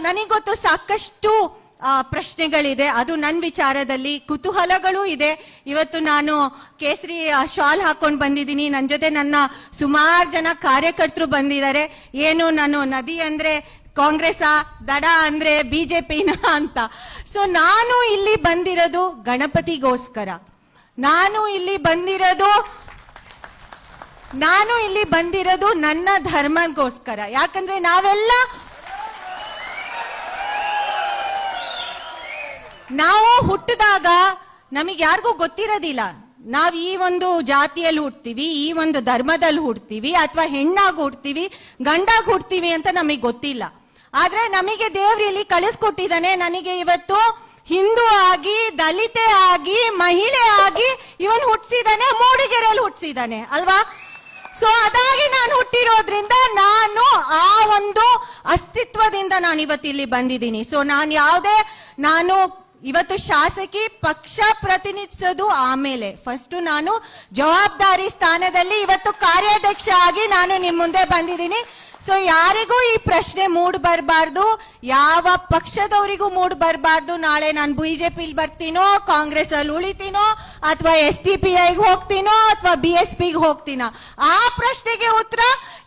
ನನಗೆ ಗೊತ್ತು ಸಾಕಷ್ಟು ಪ್ರಶ್ನೆಗಳಿದೆ, ಅದು ನನ್ನ ವಿಚಾರದಲ್ಲಿ ಕುತೂಹಲಗಳು ಇದೆ. ಇವತ್ತು ನಾನು ಕೇಸರಿ ಶಾಲ್ ಹಾಕೊಂಡು ಬಂದಿದ್ದೀನಿ, ನನ್ನ ಜೊತೆ ನನ್ನ ಸುಮಾರು ಜನ ಕಾರ್ಯಕರ್ತರು ಬಂದಿದ್ದಾರೆ. ಏನು ನಾನು ನದಿ ಅಂದ್ರೆ ಕಾಂಗ್ರೆಸ್, ದಡ ಅಂದ್ರೆ ಬಿಜೆಪಿನ ಅಂತ. ಸೊ ನಾನು ಇಲ್ಲಿ ಬಂದಿರೋದು ಗಣಪತಿಗೋಸ್ಕರ, ನಾನು ಇಲ್ಲಿ ಬಂದಿರೋದು ನನ್ನ ಧರ್ಮಗೋಸ್ಕರ. ಯಾಕಂದ್ರೆ ನಾವು ಹುಟ್ಟಿದಾಗ ನಮಗೆ ಯಾರಿಗೂ ಗೊತ್ತಿರೋದಿಲ್ಲ ನಾವ್ ಈ ಒಂದು ಜಾತಿಯಲ್ಲಿ ಹುಡ್ತೀವಿ, ಈ ಒಂದು ಧರ್ಮದಲ್ಲಿ ಹುಡ್ತೀವಿ, ಅಥವಾ ಹೆಣ್ಣಾಗಿ ಹುಡ್ತೀವಿ, ಗಂಡಾಗಿ ಹುಡ್ತೀವಿ ಅಂತ ನಮಗೆ ಗೊತ್ತಿಲ್ಲ. ಆದ್ರೆ ನಮಗೆ ದೇವ್ರು ಇಲ್ಲಿ ಕಳಿಸ್ಕೊಟ್ಟಿದ್ದಾನೆ. ನನಗೆ ಇವತ್ತು ಹಿಂದೂ ಆಗಿ, ದಲಿತೆ ಆಗಿ, ಮಹಿಳೆ ಆಗಿ ಇವನ್ ಹುಟ್ಟಿಸಿದಾನೆ, ಮೂಡಿಗೆರೆಯಲ್ಲಿ ಹುಟ್ಟಿಸಿದಾನೆ ಅಲ್ವಾ. ಸೊ ಅದಾಗಿ ನಾನು ಹುಟ್ಟಿರೋದ್ರಿಂದ ನಾನು ಆ ಒಂದು ಅಸ್ತಿತ್ವದಿಂದ ನಾನು ಇವತ್ತು ಇಲ್ಲಿ ಬಂದಿದ್ದೀನಿ. ಸೊ ನಾನು ಇವತ್ತು ಶಾಸಕಿ ಪಕ್ಷ ಪ್ರತಿನಿಧಿಸೋದು ಆಮೇಲೆ, ಫಸ್ಟ್ ನಾನು ಜವಾಬ್ದಾರಿ ಸ್ಥಾನದಲ್ಲಿ ಇವತ್ತು ಕಾರ್ಯಾಧ್ಯಕ್ಷ ಆಗಿ ನಾನು ನಿಮ್ ಮುಂದೆ ಬಂದಿದ್ದೀನಿ. ಸೊ ಯಾರಿಗೂ ಈ ಪ್ರಶ್ನೆ ಮೂಡ್ ಬರಬಾರ್ದು, ಯಾವ ಪಕ್ಷದವರಿಗೂ ಮೂಡ್ ಬರಬಾರ್ದು ನಾಳೆ ನಾನು ಬಿಜೆಪಿ ಬರ್ತೀನೋ, ಕಾಂಗ್ರೆಸ್ ಅಲ್ಲಿ ಉಳಿತೀನೋ, ಅಥವಾ SDPIಗೆ ಹೋಗ್ತೀನೋ, ಅಥವಾ BSPಗೆ ಹೋಗ್ತೀನೋ, ಆ ಪ್ರಶ್ನೆಗೆ ಉತ್ತರ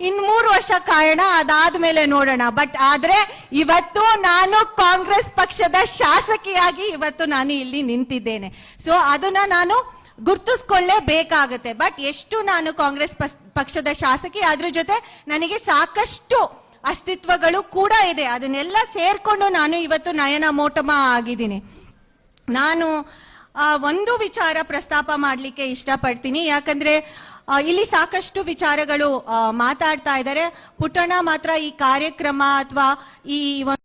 ಇನ್ 3 ವರ್ಷ ಕಾಯೋಣ, ಅದಾದ್ಮೇಲೆ ನೋಡೋಣ. ಬಟ್ ಆದ್ರೆ ಇವತ್ತು ನಾನು ಕಾಂಗ್ರೆಸ್ ಪಕ್ಷದ ಶಾಸಕಿಯಾಗಿ ಇವತ್ತು ನಾನು ಇಲ್ಲಿ ನಿಂತಿದ್ದೇನೆ. ಸೊ ಅದನ್ನ ನಾನು ಗುರ್ತಿಸ್ಕೊಳ್ಳೇಬೇಕಾಗತ್ತೆ. ಬಟ್ ಎಷ್ಟು ನಾನು ಕಾಂಗ್ರೆಸ್ ಪಕ್ಷದ ಶಾಸಕಿ, ಅದ್ರ ಜೊತೆ ನನಗೆ ಸಾಕಷ್ಟು ಅಸ್ತಿತ್ವಗಳು ಕೂಡ ಇದೆ. ಅದನ್ನೆಲ್ಲ ಸೇರ್ಕೊಂಡು ನಾನು ಇವತ್ತು ನಯನ ಮೋಟಮ ಆಗಿದ್ದೀನಿ. ನಾನು ಒಂದು ವಿಚಾರ ಪ್ರಸ್ತಾಪ ಮಾಡ್ಲಿಕ್ಕೆ ಇಷ್ಟಪಡ್ತೀನಿ, ಯಾಕಂದ್ರೆ ಇಲ್ಲಿ ಸಾಕಷ್ಟು ವಿಚಾರಗಳು ಮಾತಾಡ್ತಾ ಇದ್ದಾರೆ. ಪುಟ್ಟಣ್ಣ ಮಾತ್ರ ಈ ಕಾರ್ಯಕ್ರಮ ಅಥವಾ ಈ